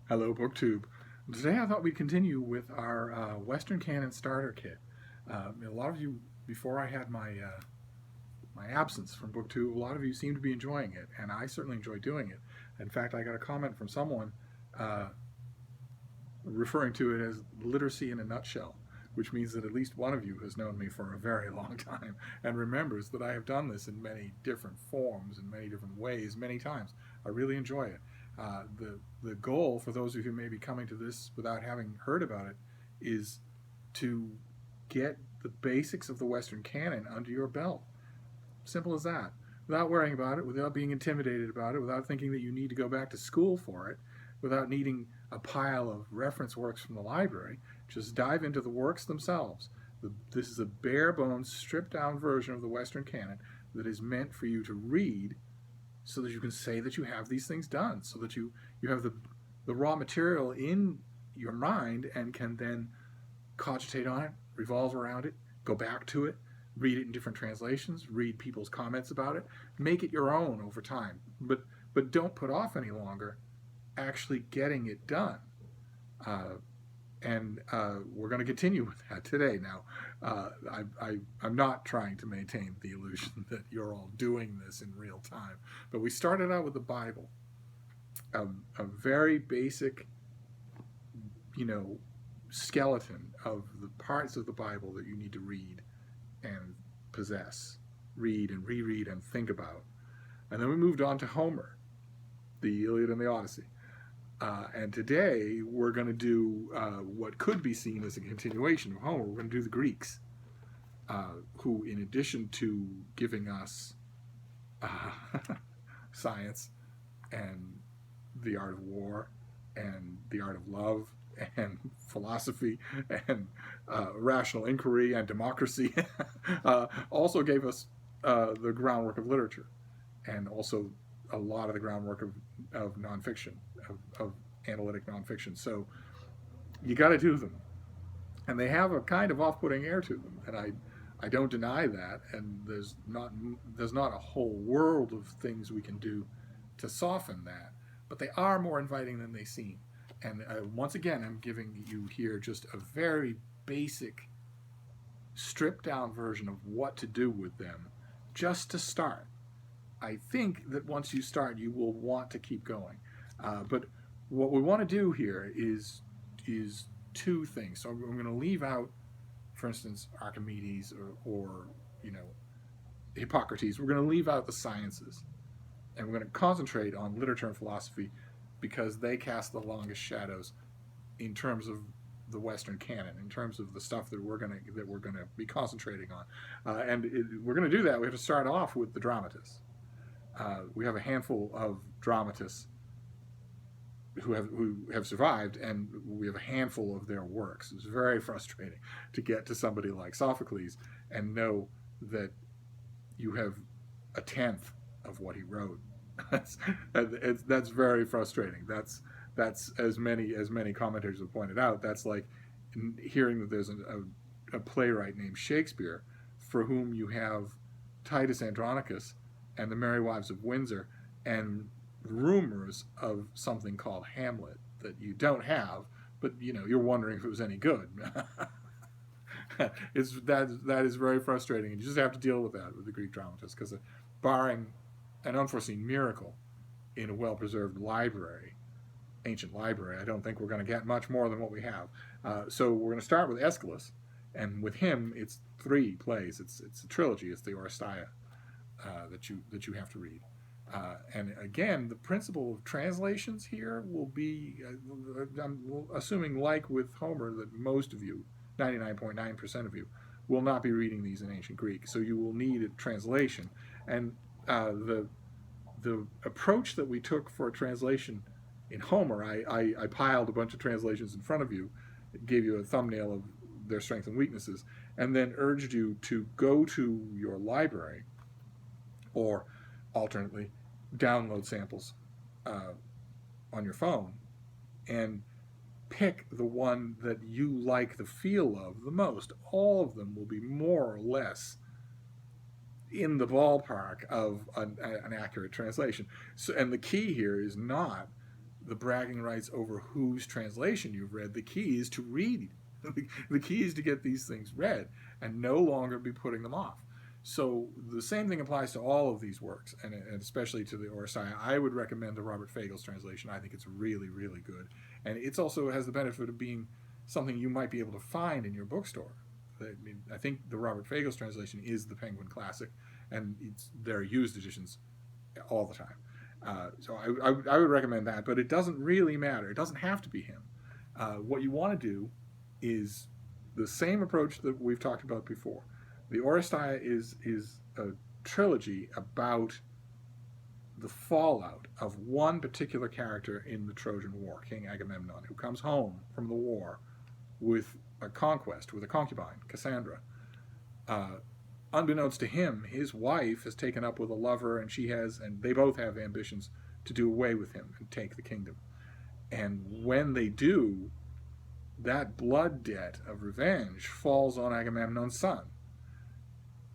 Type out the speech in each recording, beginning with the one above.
Hello, BookTube. Today I thought we'd continue with our Western Canon starter kit. A lot of you, before I had my absence from BookTube, a lot of you seem to be enjoying it, and I certainly enjoy doing it. In fact, I got a comment from someone referring to it as literacy in a nutshell, which means that at least one of you has known me for a very long time and remembers that I have done this in many different forms, in many different ways, many times. I really enjoy it. The goal for those of you who may be coming to this without having heard about it is to get the basics of the Western canon under your belt. Simple as that. Without worrying about it, without being intimidated about it, without thinking that you need to go back to school for it, without needing a pile of reference works from the library. Just dive into the works themselves. This is a bare bones, stripped down version of the Western canon that is meant for you to read so that you can say that you have these things done, so that you have the raw material in your mind and can then cogitate on it, revolve around it, go back to it, read it in different translations, read people's comments about it, make it your own over time. But don't put off any longer actually getting it done. And we're going to continue with that today. Now, I'm not trying to maintain the illusion that you're all doing this in real time, but we started out with the Bible, a very basic, skeleton of the parts of the Bible that you need to read and possess, read and reread and think about. And then we moved on to Homer, the Iliad and the Odyssey. And today we're going to do what could be seen as a continuation of Homer. We're going to do the Greeks, who, in addition to giving us science and the art of war and the art of love and philosophy and rational inquiry and democracy, also gave us the groundwork of literature and also a lot of the groundwork of nonfiction, of analytic nonfiction. So you got to do them, and they have a kind of off-putting air to them, and I don't deny that. And there's not a whole world of things we can do to soften that, but they are more inviting than they seem. And once again, I'm giving you here just a very basic, stripped-down version of what to do with them, just to start. I think that once you start, you will want to keep going. But what we want to do here is two things. So I'm going to leave out, for instance, Archimedes or Hippocrates. We're going to leave out the sciences, and we're going to concentrate on literature and philosophy because they cast the longest shadows in terms of the Western canon, in terms of the stuff that we're going to be concentrating on. We're going to do that. We have to start off with the Dramatist. We have a handful of dramatists who have survived, and we have a handful of their works. It's very frustrating to get to somebody like Sophocles and know that you have a tenth of what he wrote. That's very frustrating. That's as many commentators have pointed out. That's like hearing that there's a playwright named Shakespeare for whom you have Titus Andronicus and the Merry Wives of Windsor and rumors of something called Hamlet that you don't have, but you're wondering if it was any good. That is very frustrating, and you just have to deal with that with the Greek dramatists, because barring an unforeseen miracle in a well-preserved library, ancient library, I don't think we're going to get much more than what we have. So we're going to start with Aeschylus, and with him it's 3 plays. It's a trilogy. It's the Oresteia that you have to read. And again, the principle of translations here will be, I'm assuming like with Homer, that most of you, 99.9% of you, will not be reading these in ancient Greek. So you will need a translation. And the approach that we took for a translation in Homer, I piled a bunch of translations in front of you, gave you a thumbnail of their strengths and weaknesses, and then urged you to go to your library, or alternately download samples on your phone and pick the one that you like the feel of the most. All of them will be more or less in the ballpark of an accurate translation. So, and the key here is not the bragging rights over whose translation you've read. The key is to read. The key is to get these things read and no longer be putting them off. So the same thing applies to all of these works, and especially to the Oresteia. I would recommend the Robert Fagel's translation. I think it's really, really good. And it also has the benefit of being something you might be able to find in your bookstore. I think the Robert Fagel's translation is the Penguin Classic, and there are used editions all the time. So I would recommend that, but it doesn't really matter. It doesn't have to be him. What you want to do is the same approach that we've talked about before. The Oresteia is a trilogy about the fallout of one particular character in the Trojan War, King Agamemnon, who comes home from the war with a conquest, with a concubine, Cassandra. Unbeknownst to him, his wife has taken up with a lover, and they both have ambitions to do away with him and take the kingdom. And when they do, that blood debt of revenge falls on Agamemnon's son.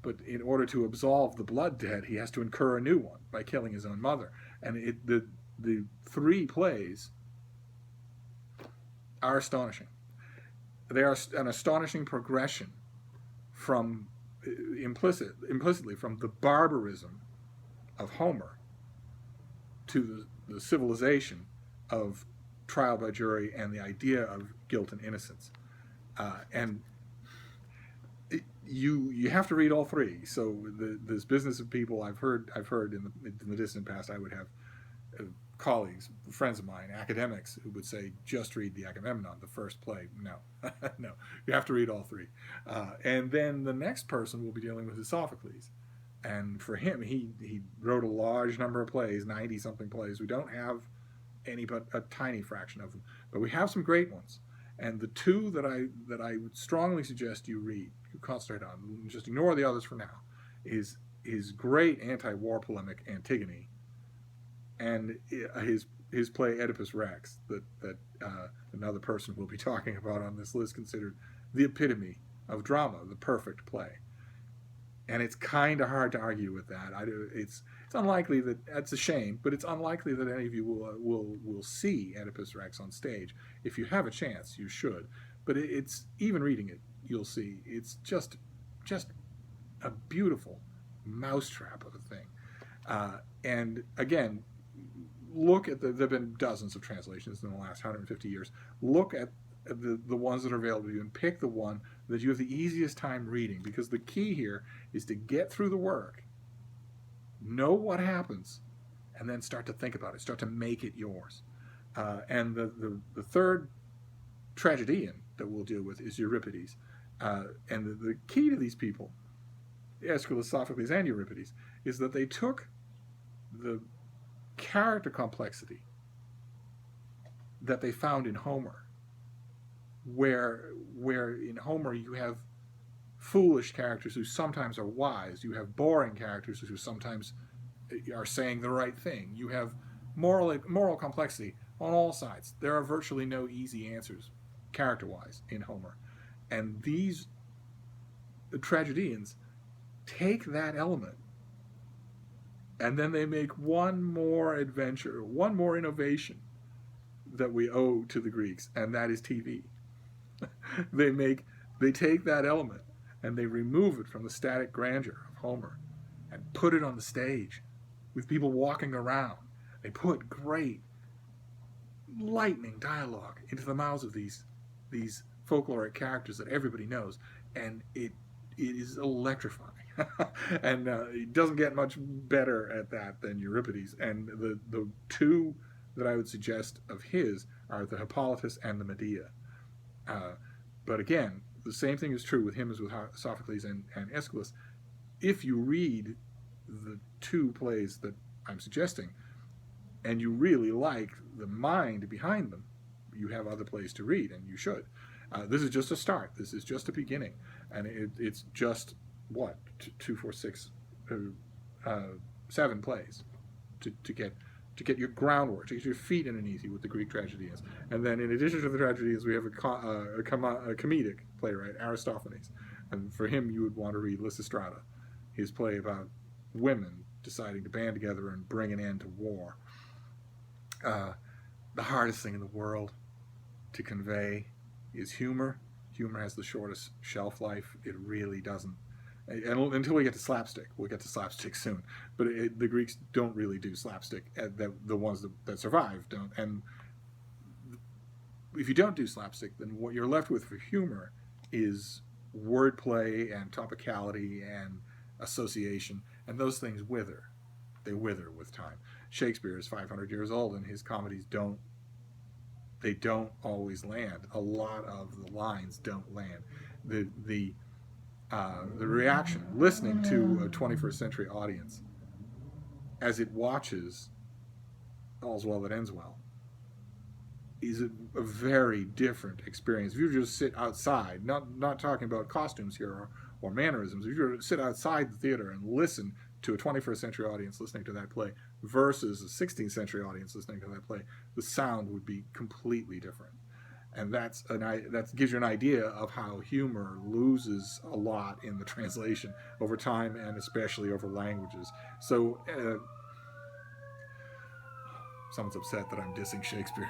But in order to absolve the blood debt, he has to incur a new one by killing his own mother. And the three plays are astonishing. They are an astonishing progression from implicitly from the barbarism of Homer to the civilization of trial by jury and the idea of guilt and innocence. You have to read all three. So this business of people I've heard in the distant past, I would have colleagues, friends of mine, academics, who would say, just read the Agamemnon, the first play. No, no, you have to read all three. And then the next person will be dealing with Sophocles. And for him, he wrote a large number of plays, 90-something plays. We don't have any but a tiny fraction of them, but we have some great ones. And the two that I would strongly suggest you read, you concentrate on, just ignore the others for now, is his great anti-war polemic Antigone, and his play Oedipus Rex, that another person will be talking about on this list, considered the epitome of drama, the perfect play. And it's kind of hard to argue with that. It's unlikely that's a shame, but it's unlikely that any of you will see Oedipus Rex on stage. If you have a chance, you should. But it's even reading it, you'll see it's just a beautiful mousetrap of a thing. And again, look at there've been dozens of translations in the last 150 years. Look at the ones that are available to you and pick the one that you have the easiest time reading, because the key here is to get through the work, know what happens, and then start to think about it, start to make it yours. And the third tragedian that we'll deal with is Euripides. And the key to these people, Aeschylus, Sophocles, and Euripides, is that they took the character complexity that they found in Homer, where in Homer you have foolish characters who sometimes are wise, you have boring characters who sometimes are saying the right thing, you have moral complexity on all sides. There are virtually no easy answers character-wise in Homer. And these tragedians take that element, and then they make one more adventure, one more innovation that we owe to the Greeks, and that is TV. They take that element and they remove it from the static grandeur of Homer and put it on the stage with people walking around. They put great lightning dialogue into the mouths of these folkloric characters that everybody knows, and it is electrifying. And it doesn't get much better at that than Euripides. And the two that I would suggest of his are the Hippolytus and the Medea. But again, the same thing is true with him as with Sophocles and Aeschylus. If you read the two plays that I'm suggesting, and you really like the mind behind them, you have other plays to read, and you should. This is just a start. This is just a beginning. And it's just, 2, 4, 6, 7 plays to get your groundwork, to get your feet underneath you with the Greek tragedians. And then in addition to the tragedians, we have a comedic playwright, Aristophanes. And for him, you would want to read Lysistrata, his play about women deciding to band together and bring an end to war. the hardest thing in the world to convey is humor. Humor has the shortest shelf life. It really doesn't. And until we get to slapstick, we'll get to slapstick soon. But the Greeks don't really do slapstick. The ones that survive don't. And if you don't do slapstick, then what you're left with for humor is wordplay and topicality and association, and those things wither. They wither with time. Shakespeare is 500 years old, and his comedies don't always land. A lot of the lines don't land. The reaction, listening to a 21st century audience as it watches All's Well That Ends Well, is a very different experience. If you just sit outside, not talking about costumes here or mannerisms, if you sit outside the theater and listen to a 21st century audience listening to that play versus a 16th century audience listening to that play, the sound would be completely different. And that gives you an idea of how humor loses a lot in the translation over time, and especially over languages. So someone's upset that I'm dissing Shakespeare.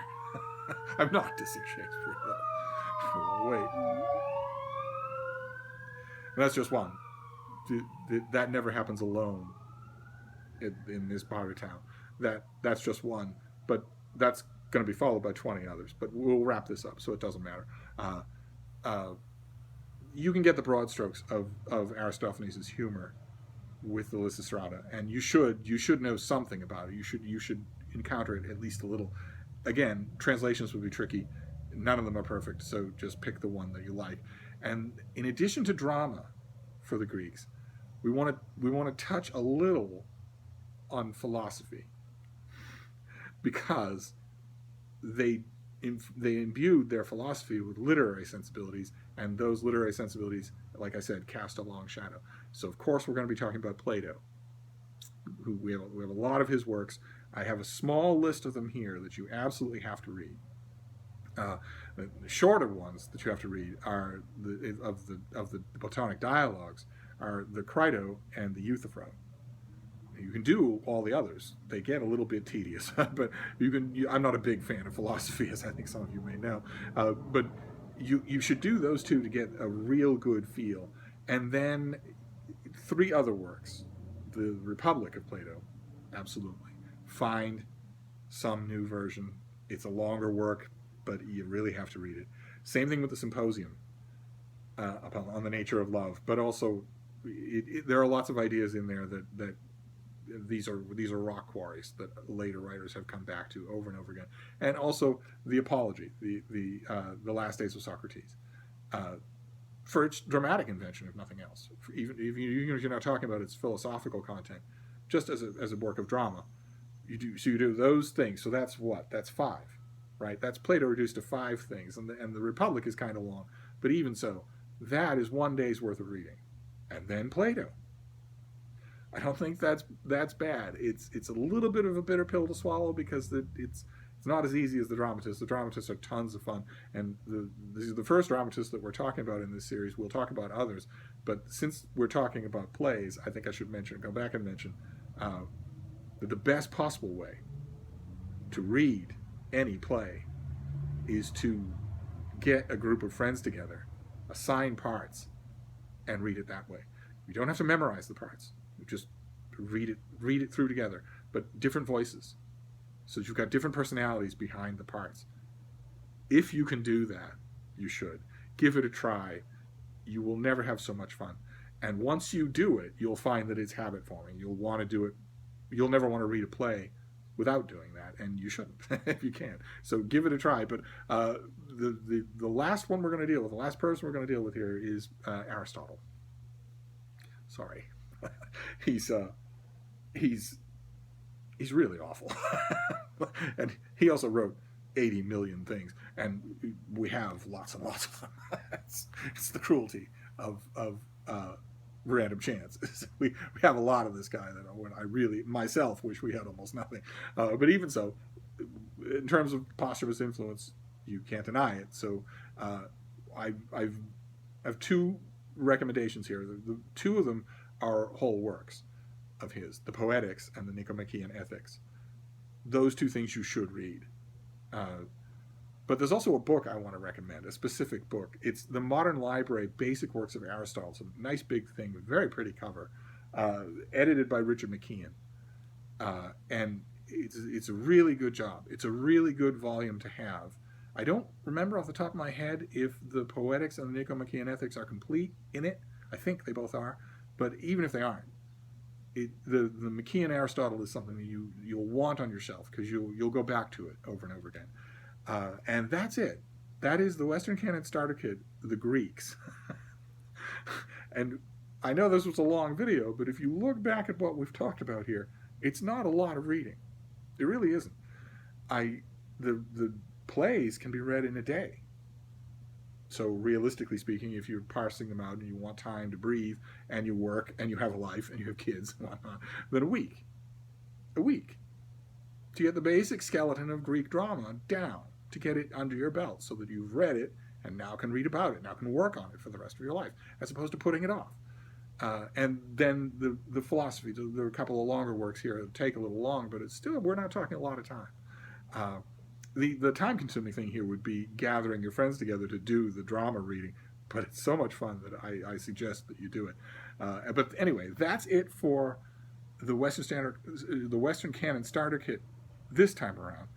I'm not dissing Shakespeare, though. Wait. And that's just one. That never happens alone in this part of town. That's just one. But that's going to be followed by 20 others. But we'll wrap this up, so it doesn't matter. You can get the broad strokes of Aristophanes' humor with the Lysistrata, and you should know something about it. You should encounter it at least a little. Again, translations would be tricky. None of them are perfect, so just pick the one that you like. And in addition to drama, for the Greeks, we want to touch a little on philosophy, because they imbued their philosophy with literary sensibilities, and those literary sensibilities, like I said, cast a long shadow. So of course we're going to be talking about Plato, who we have a lot of his works. I have a small list of them here that you absolutely have to read. The shorter ones that you have to read are of the Platonic dialogues are the Crito and the Euthyphro. You can do all the others. They get a little bit tedious, but I'm not a big fan of philosophy, as I think some of you may know. But you should do those two to get a real good feel. And then 3 other works. The Republic of Plato, absolutely. Find some new version. It's a longer work, but you really have to read it. Same thing with the Symposium on the nature of love. But also, there are lots of ideas in there that these are rock quarries that later writers have come back to over and over again. And also the Apology, the Last Days of Socrates, for its dramatic invention, if nothing else. Even if you're not talking about its philosophical content, just as a work of drama, you do those things. So that's 5, right? That's Plato reduced to 5 things, and the Republic is kind of long, but even so, that is 1 day's worth of reading, and then Plato. I don't think that's bad. It's a little bit of a bitter pill to swallow, because it's not as easy as the Dramatists. The Dramatists are tons of fun, and this is the first dramatist that we're talking about in this series. We'll talk about others, but since we're talking about plays, I think I should go back and mention that the best possible way to read any play is to get a group of friends together, assign parts, and read it that way. You don't have to memorize the parts. You just read it through together, but different voices, so you've got different personalities behind the parts. If you can do that, you should. Give it a try. You will never have so much fun. And once you do it, you'll find that it's habit forming. You'll want to do it. You'll never want to read a play without doing that, and you shouldn't if you can. So give it a try. But the last one we're going to deal with, the last person we're going to deal with here is Aristotle. Sorry. He's really awful. And he also wrote 80 million things, and we have lots and lots of them. It's the cruelty of random chance. We have a lot of this guy that I really myself wish we had almost nothing. But even so, in terms of posthumous influence, you can't deny it. So I have 2 recommendations here. The 2 of them are whole works of his, the Poetics and the Nicomachean Ethics. Those 2 things you should read. But there's also a book I want to recommend, a specific book. It's the Modern Library Basic Works of Aristotle. It's a nice big thing with very pretty cover, edited by Richard McKeon. And it's a really good job. It's a really good volume to have. I don't remember off the top of my head if the Poetics and the Nicomachean Ethics are complete in it. I think they both are. But even if they aren't, the McKeon Aristotle is something that you'll want on your shelf because you'll go back to it over and over again. And that's it. That is the Western Canon Starter Kit, the Greeks. And I know this was a long video, but if you look back at what we've talked about here, it's not a lot of reading. It really isn't. The plays can be read in a day. So realistically speaking, if you're parsing them out and you want time to breathe and you work and you have a life and you have kids and whatnot, then a week to get the basic skeleton of Greek drama down, to get it under your belt so that you've read it and now can read about it, now can work on it for the rest of your life, as opposed to putting it off. And then the philosophy, there are a couple of longer works here that take a little long, but it's still, we're not talking a lot of time. The time-consuming thing here would be gathering your friends together to do the drama reading, but it's so much fun that I suggest that you do it. But anyway, that's it for the Western Canon Starter Kit this time around.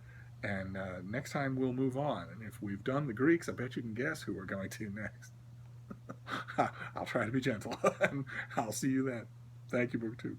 And next time we'll move on. And if we've done the Greeks, I bet you can guess who we're going to next. I'll try to be gentle, and I'll see you then. Thank you, BookTube.